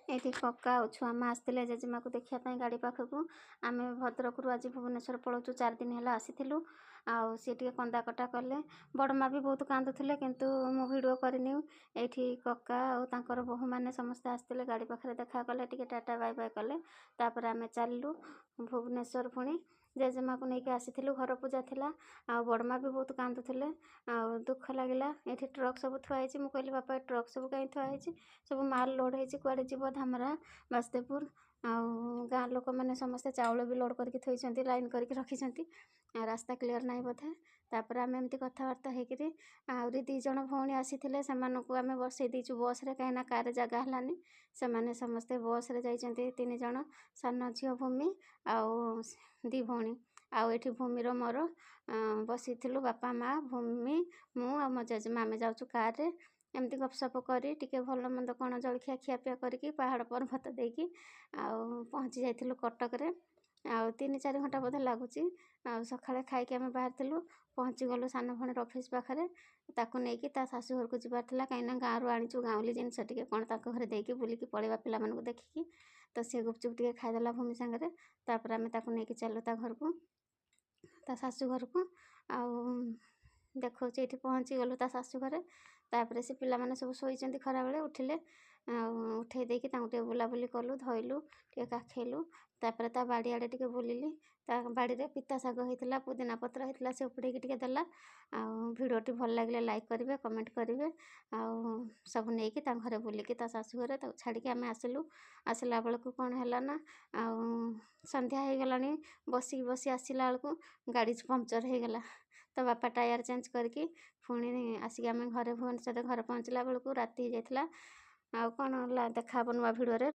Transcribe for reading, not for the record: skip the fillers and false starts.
ଏଠି କକା ଆଉ ଛୁଆ ମା ଆସିଥିଲେ ଜେଜେମାକୁ ଦେଖିବା ପାଇଁ ଗାଡ଼ି ପାଖକୁ। ଆମେ ଭଦ୍ରକରୁ ଆଜି ଭୁବନେଶ୍ୱର ପଳାଉଛୁ, 4 ଦିନ ହେଲା ଆସିଥିଲୁ। ଆଉ ସିଏ ଟିକେ କନ୍ଦା କଟା କଲେ, ବଡ଼ ମା ବି ବହୁତ କାନ୍ଦୁଥିଲେ, କିନ୍ତୁ ମୁଁ ଭିଡ଼ିଓ କରିନି। ଏଇଠି କକା ଆଉ ତାଙ୍କର ବୋହୂମାନେ ସମସ୍ତେ ଆସିଥିଲେ, ଗାଡ଼ି ପାଖରେ ଦେଖା କଲେ, ଟିକେ ଟାଟା ବାଇ ବାଇ କଲେ। ତାପରେ ଆମେ ଚାଲିଲୁ ଭୁବନେଶ୍ୱର। ପୁଣି ଜେଜେମାକୁ ନେଇକି ଆସିଥିଲୁ, ଘର ପୂଜା ଥିଲା। ଆଉ ବଡ଼ ମା ବି ବହୁତ କାନ୍ଦୁଥିଲେ, ଆଉ ଦୁଃଖ ଲାଗିଲା। ଏଠି ଟ୍ରକ୍ ସବୁ ଥୁଆ ହେଇଛି। ମୁଁ କହିଲି ବାପା, ଟ୍ରକ୍ ସବୁ କାହିଁ ଥୁଆ ହେଇଛି? ସବୁ ମାଲ୍ ଲୋଡ଼୍ ହେଇଛି, କୁଆଡ଼େ ଯିବ? ଧାମରା, ବାସୁଦେବପୁର। ଆଉ ଗାଁ ଲୋକମାନେ ସମସ୍ତେ ଚାଉଳ ବି ଲୋଡ଼୍ କରିକି ଥୋଇଛନ୍ତି, ଲାଇନ୍ କରିକି ରଖିଛନ୍ତି। ରାସ୍ତା କ୍ଲିୟର୍ ନାହିଁ ବୋଧେ। ତାପରେ ଆମେ ଏମିତି କଥାବାର୍ତ୍ତା ହେଇକିରି, ଆହୁରି 2 ଜଣ ଭଉଣୀ ଆସିଥିଲେ, ସେମାନଙ୍କୁ ଆମେ ବସେଇ ଦେଇଛୁ ବସ୍ରେ, କାହିଁକିନା କାର୍ରେ ଜାଗା ହେଲାନି। ସେମାନେ ସମସ୍ତେ ବସ୍ରେ ଯାଇଛନ୍ତି, 3 ଜଣ, ସାନ ଝିଅ ଭୂମି ଆଉ 2 ଭଉଣୀ। ଆଉ ଏଠି ଭୂମିର ମୋର ବସିଥିଲୁ, ବାପା ମା ଭୂମି, ମୁଁ ଆଉ ମୋ ଜେଜେମା। ଆମେ ଯାଉଛୁ କାର୍ରେ। ଏମିତି ଗପସପ କରି ଟିକେ ଭଲ ମନ୍ଦ କ'ଣ ଜଳଖିଆ ଖିଆପିଆ କରିକି ପାହାଡ଼ ପର୍ବତ ଦେଇକି ଆଉ ପହଞ୍ଚି ଯାଇଥିଲୁ କଟକରେ। ଆଉ 3-4 ଘଣ୍ଟା ବୋଧେ ଲାଗୁଛି। ଆଉ ସକାଳେ ଖାଇକି ଆମେ ବାହାରିଥିଲୁ, ପହଞ୍ଚିଗଲୁ ସାନ ଭଉଣୀର ଅଫିସ୍ ପାଖରେ। ତାକୁ ନେଇକି ତା ଶାଶୁ ଘରକୁ ଯିବାର ଥିଲା, କାହିଁକିନା ଗାଁରୁ ଆଣିଛୁ ଗାଉଁଲି ଜିନିଷ ଟିକେ କ'ଣ ତାଙ୍କ ଘରେ ଦେଇକି ବୁଲିକି ପଳେଇବା ପିଲାମାନଙ୍କୁ ଦେଖିକି। ତ ସେ ଗୁପଚୁପ୍ ଟିକେ ଖାଇଦେଲା ଭୂମି ସାଙ୍ଗରେ। ତାପରେ ଆମେ ତାକୁ ନେଇକି ଚାଲୁ ତା ଘରକୁ, ତା ଶାଶୁ ଘରକୁ। ଆଉ ଦେଖଉଛି ଏଇଠି ପହଞ୍ଚିଗଲୁ ତା ଶାଶୁ ଘରେ। ତାପରେ ସେ ପିଲାମାନେ ସବୁ ଶୋଇଛନ୍ତି, ଖରାବେଳେ ଉଠିଲେ। ଆଉ ଉଠେଇ ଦେଇକି ତାଙ୍କୁ ଟିକେ ବୁଲାବୁଲି କଲୁ, ଧୋଇଲୁ, ଟିକେ କାଖେଇଲୁ। ତାପରେ ତା ବାଡ଼ିଆଡ଼େ ଟିକେ ବୁଲିଲି। ତା ବାଡ଼ିରେ ପିତା ଶାଗ ହେଇଥିଲା, ପୁଦିନା ପତ୍ର ହେଇଥିଲା, ସେ ଉପୁଡ଼େଇକି ଟିକେ ଦେଲା। ଆଉ ଭିଡ଼ିଓଟି ଭଲ ଲାଗିଲେ ଲାଇକ୍ କରିବେ, କମେଣ୍ଟ କରିବେ। ଆଉ ସବୁ ନେଇକି ତାଙ୍କ ଘରେ ବୁଲିକି ତା ଶାଶୁ ଘରେ ତାକୁ ଛାଡ଼ିକି ଆମେ ଆସିଲୁ। ଆସିଲା ବେଳକୁ କ'ଣ ହେଲା ନା, ଆଉ ସନ୍ଧ୍ୟା ହେଇଗଲାଣି। ବସି ଆସିଲା ବେଳକୁ ଗାଡ଼ି ପଙ୍କଚର୍ ହେଇଗଲା। ତ ବାପା ଟାୟାର ଚେଞ୍ଜ କରିକି ପୁଣି ଆସିକି ଆମେ ଘରେ ଭୁବନେଶ୍ୱରରେ ଘରେ ପହଞ୍ଚିଲା ବେଳକୁ ରାତି ହେଇଯାଇଥିଲା। ଆଉ କ'ଣ ହେଲା, ଦେଖା ହବ ନୂଆ ଭିଡ଼ିଓରେ।